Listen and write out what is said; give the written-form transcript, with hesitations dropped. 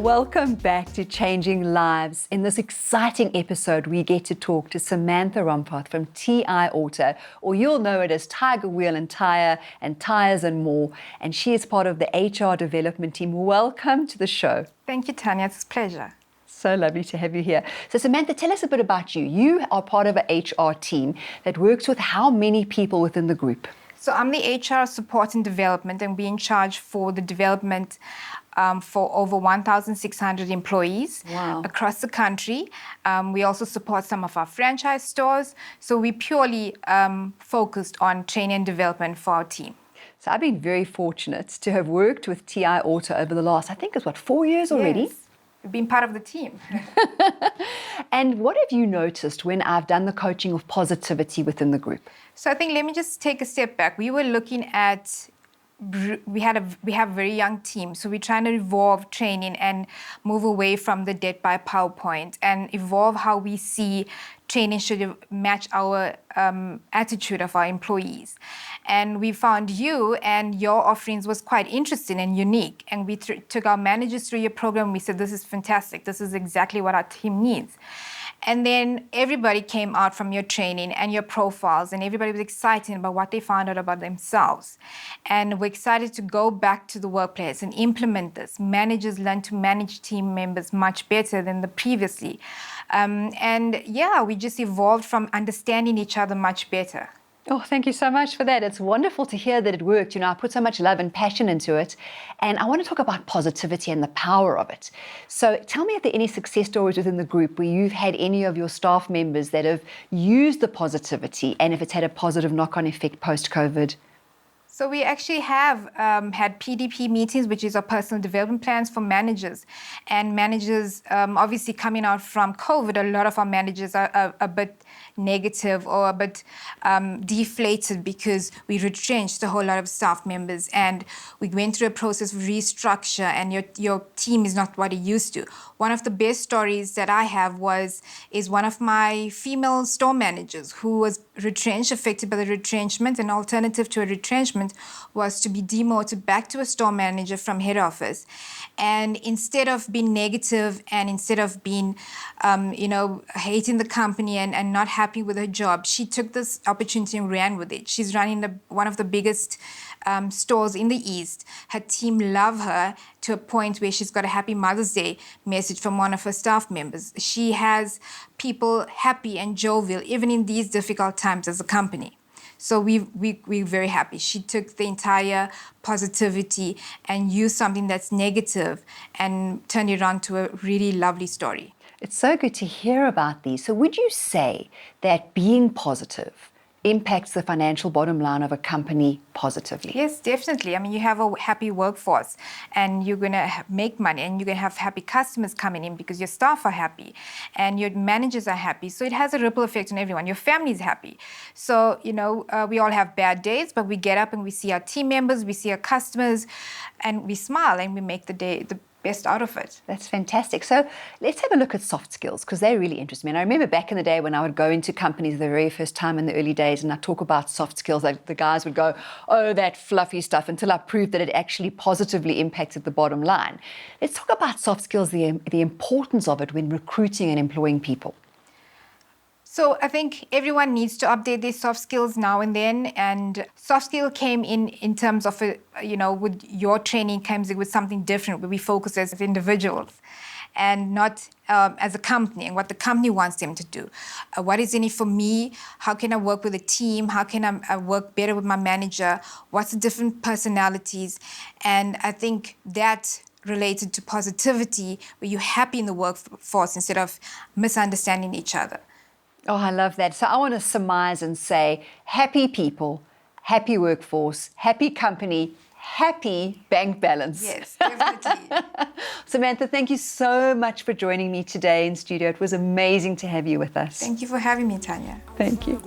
Welcome back to Changing Lives. In this exciting episode, we get to talk to Samantha Ramputh from TI Auto, or you'll know it as Tiger Wheel and Tyre and Tires and More. And she is part of the HR development team. Welcome to the show. Thank you, Tanya. It's a pleasure. So lovely to have you here. So Samantha, tell us a bit about you. You are part of an HR team that works with how many people within the group? So I'm the HR support and development, and we're in charge for the development for over 1,600 employees across the country. We also support some of our franchise stores. So we purely focused on training and development for our team. So I've been very fortunate to have worked with TI Auto over the last, I think it's 4 years already? Yes. You've been part of the team. And what have you noticed when I've done the coaching of positivity within the group? So I think let me just take a step back. We were looking at we have a very young team, so we're trying to evolve training and move away from the death by PowerPoint and evolve how we see training should match our attitude of our employees. And we found you and your offerings was quite interesting and unique. And we took our managers through your program. We said, this is fantastic. This is exactly what our team needs. And then everybody came out from your training and your profiles, and everybody was excited about what they found out about themselves. And we're excited to go back to the workplace and implement this. Managers learn to manage team members much better than the previously. We just evolved from understanding each other much better. Oh, thank you so much for that. It's wonderful to hear that it worked. You know, I put so much love and passion into it. And I want to talk about positivity and the power of it. So tell me if there are any success stories within the group where you've had any of your staff members that have used the positivity and if it's had a positive knock-on effect post-COVID. So we actually have had PDP meetings, which is our personal development plans for managers. And managers, obviously coming out from COVID, a lot of our managers are a bit negative or a bit deflated because we retrenched a whole lot of staff members. And we went through a process of restructure, and your team is not what it used to. One of the best stories that I have is one of my female store managers who was retrenched, affected by the retrenchment. An alternative to a retrenchment was to be demoted back to a store manager from head office. And instead of being negative and instead of being, hating the company and not happy with her job, she took this opportunity and ran with it. She's running one of the biggest stores in the East. Her team love her to a point where she's got a happy Mother's Day message from one of her staff members. She has people happy and jovial, even in these difficult times as a company. So we're very happy. She took the entire positivity and used something that's negative and turned it around to a really lovely story. It's so good to hear about these. So would you say that being positive impacts the financial bottom line of a company positively? Yes, definitely. I mean, you have a happy workforce and you're going to make money and you're going to have happy customers coming in because your staff are happy and your managers are happy. So it has a ripple effect on everyone. Your family is happy. So, we all have bad days, but we get up and we see our team members, we see our customers, and we smile and we make the day the best out of it. That's fantastic. So let's have a look at soft skills because they really interest me. And I remember back in the day when I would go into companies the very first time in the early days and I'd talk about soft skills, like the guys would go, oh, that fluffy stuff, until I proved that it actually positively impacted the bottom line. Let's talk about soft skills, the importance of it when recruiting and employing people. So I think everyone needs to update their soft skills now and then. And soft skill came in terms of, with your training comes with something different where we focus as individuals and not as a company and what the company wants them to do. What is in it for me? How can I work with a team? How can I work better with my manager? What's the different personalities? And I think that related to positivity, where you're happy in the workforce instead of misunderstanding each other. Oh, I love that. So I want to surmise and say happy people, happy workforce, happy company, happy bank balance. Yes, definitely. Samantha, thank you so much for joining me today in studio. It was amazing to have you with us. Thank you for having me, Tanya. Thank you.